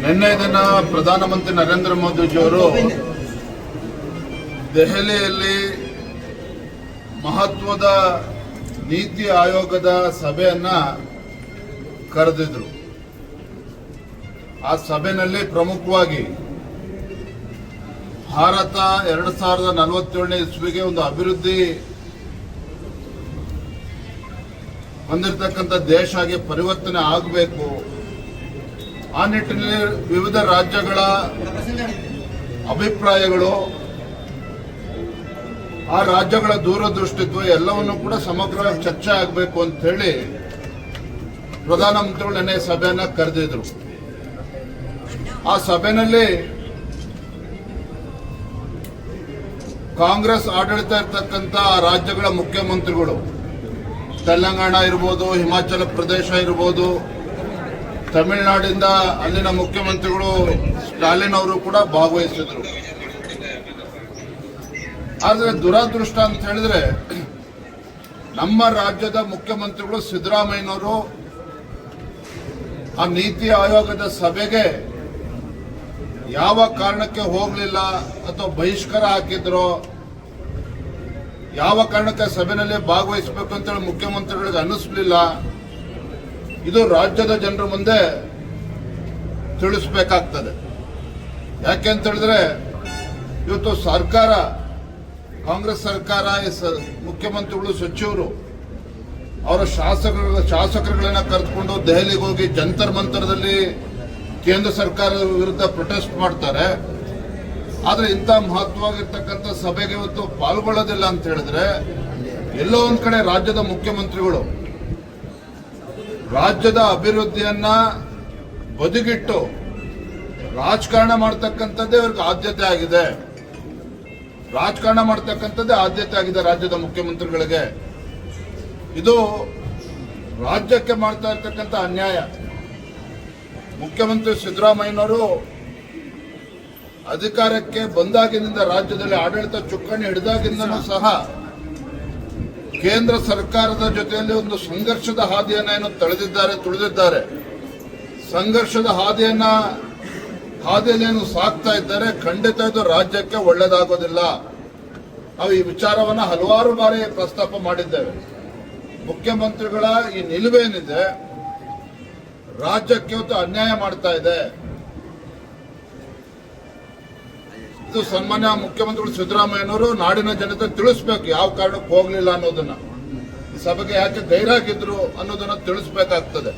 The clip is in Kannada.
ನಿನ್ನೆ ದಿನ ಪ್ರಧಾನಮಂತ್ರಿ ನರೇಂದ್ರ ಮೋದಿಜಿಯವರು ದೆಹಲಿಯಲ್ಲಿ ಮಹತ್ವದ ನೀತಿ ಆಯೋಗದ ಸಭೆಯನ್ನ ಕರೆದಿದ್ರು. ಆ ಸಭೆಯಲ್ಲಿ ಪ್ರಮುಖವಾಗಿ ಭಾರತ 2047ನೇ ಇಸ್ವಿಗೆ ಒಂದು ಅಭಿವೃದ್ಧಿ ಹೊಂದಿರತಕ್ಕಂಥ ದೇಶ ಆಗಿ ಪರಿವರ್ತನೆ ಆಗಬೇಕು. ಆ ನಿಟ್ಟಿನಲ್ಲಿ ವಿವಿಧ ರಾಜ್ಯಗಳ ಅಭಿಪ್ರಾಯಗಳು, ಆ ರಾಜ್ಯಗಳ ದೂರದೃಷ್ಟಿತ್ವ ಎಲ್ಲವನ್ನು ಕೂಡ ಸಮಗ್ರವಾಗಿ ಚರ್ಚೆ ಆಗಬೇಕು ಅಂತ ಹೇಳಿ ಪ್ರಧಾನಮಂತ್ರಿಗಳು ನಿನ್ನೆ ಸಭೆಯನ್ನ ಕರೆದಿದ್ರು. ಆ ಸಭೆಯಲ್ಲಿ ಕಾಂಗ್ರೆಸ್ ಆಡಳಿತ ಇರತಕ್ಕಂಥ ರಾಜ್ಯಗಳ ಮುಖ್ಯಮಂತ್ರಿಗಳು, ತೆಲಂಗಾಣ ಇರ್ಬೋದು, ಹಿಮಾಚಲ ಪ್ರದೇಶ ಇರ್ಬೋದು, ತಮಿಳುನಾಡಿಂದ ಅಲ್ಲಿನ ಮುಖ್ಯಮಂತ್ರಿಗಳು ಸ್ಟಾಲಿನ್ ಅವರು ಕೂಡ ಭಾಗವಹಿಸಿದ್ರು. ಆದರೆ ದುರದೃಷ್ಟ ಅಂತ ಹೇಳಿದ್ರೆ ನಮ್ಮ ರಾಜ್ಯದ ಮುಖ್ಯಮಂತ್ರಿಗಳು ಸಿದ್ದರಾಮಯ್ಯನವರು ಆ ನೀತಿ ಆಯೋಗದ ಸಭೆಗೆ ಯಾವ ಕಾರಣಕ್ಕೆ ಹೋಗಲಿಲ್ಲ ಅಥವಾ ಬಹಿಷ್ಕಾರ ಹಾಕಿದ್ರೋ, ಯಾವ ಕಾರಣಕ್ಕೆ ಸಭೆಯಲ್ಲಿ ಭಾಗವಹಿಸಬೇಕು ಅಂತೇಳಿ ಮುಖ್ಯಮಂತ್ರಿಗಳಿಗೆ ಅನ್ನಿಸ್ಲಿಲ್ಲ. ಇದು ರಾಜ್ಯದ ಜನರ ಮುಂದೆ ತಿಳಿಸಬೇಕಾಗ್ತದೆ. ಯಾಕೆ ಅಂತ ಹೇಳಿದ್ರೆ ಇವತ್ತು ಸರ್ಕಾರ, ಕಾಂಗ್ರೆಸ್ ಸರ್ಕಾರ, ಮುಖ್ಯಮಂತ್ರಿಗಳು, ಸಚಿವರು ಅವರ ಶಾಸಕರುಗಳನ್ನ ಕರೆದುಕೊಂಡು ದೆಹಲಿಗೆ ಹೋಗಿ ಜಂತರ್ ಮಂತರದಲ್ಲಿ ಕೇಂದ್ರ ಸರ್ಕಾರದ ವಿರುದ್ಧ ಪ್ರೊಟೆಸ್ಟ್ ಮಾಡ್ತಾರೆ. ಆದ್ರೆ ಇಂಥ ಮಹತ್ವವಾಗಿರ್ತಕ್ಕಂಥ ಸಭೆಗೆ ಇವತ್ತು ಪಾಲ್ಗೊಳ್ಳೋದಿಲ್ಲ ಅಂತ ಹೇಳಿದ್ರೆ ಎಲ್ಲೋ ಒಂದ್ ಕಡೆ ರಾಜ್ಯದ ಮುಖ್ಯಮಂತ್ರಿಗಳು ರಾಜ್ಯದ ಅಭಿವೃದ್ಧಿಯನ್ನ ಬದಿಗಿಟ್ಟು ರಾಜಕಾರಣ ಮಾಡ್ತಕ್ಕಂಥದ್ದೇ ಅವ್ರಿಗೆ ಆದ್ಯತೆ ಆಗಿದೆ. ರಾಜಕಾರಣ ಮಾಡ್ತಕ್ಕಂಥದ್ದೇ ಆದ್ಯತೆ ಆಗಿದೆ ರಾಜ್ಯದ ಮುಖ್ಯಮಂತ್ರಿಗಳಿಗೆ. ಇದು ರಾಜ್ಯಕ್ಕೆ ಮಾಡ್ತಾ ಇರ್ತಕ್ಕಂಥ ಅನ್ಯಾಯ. ಮುಖ್ಯಮಂತ್ರಿ ಸಿದ್ದರಾಮಯ್ಯನವರು ಅಧಿಕಾರಕ್ಕೆ ಬಂದಾಗಿನಿಂದ ರಾಜ್ಯದಲ್ಲಿ ಆಡಳಿತ ಚುಕ್ಕಾಣಿ ಹಿಡಿದಾಗಿಂದನೂ ಸಹ ಕೇಂದ್ರ ಸರ್ಕಾರದ ಜೊತೆಯಲ್ಲಿ ಒಂದು ಸಂಘರ್ಷದ ಹಾದಿಯನ್ನು ತುಳಿದಿದ್ದಾರೆ. ಸಂಘರ್ಷದ ಹಾದಿಯಲ್ಲಿ ಸಾಕ್ತಾ ಇದ್ದಾರೆ. ಖಂಡಿತ ಇದು ರಾಜ್ಯಕ್ಕೆ ಒಳ್ಳೆಯದಾಗೋದಿಲ್ಲ. ನಾವು ಈ ವಿಚಾರವನ್ನ ಹಲವಾರು ಬಾರಿ ಪ್ರಸ್ತಾಪ ಮಾಡಿದ್ದೇವೆ. ಮುಖ್ಯಮಂತ್ರಿಗಳ ಈ ನಿಲುವೇನಿದೆ ರಾಜ್ಯಕ್ಕೆ ಇವತ್ತು ಅನ್ಯಾಯ ಮಾಡ್ತಾ ಇದೆ. ಇದು ಸನ್ಮಾನ್ಯ ಮುಖ್ಯಮಂತ್ರಿಗಳು ಸಿದ್ದರಾಮಯ್ಯನವರು ನಾಡಿನ ಜನತೆ ತಿಳಿಸಬೇಕು, ಯಾವ ಕಾರಣಕ್ಕೆ ಹೋಗಲಿಲ್ಲ ಅನ್ನೋದನ್ನ, ಈ ಸಭೆಗೆ ಯಾಕೆ ಗೈರಾಗಿದ್ರು ಅನ್ನೋದನ್ನ ತಿಳಿಸಬೇಕಾಗ್ತದೆ.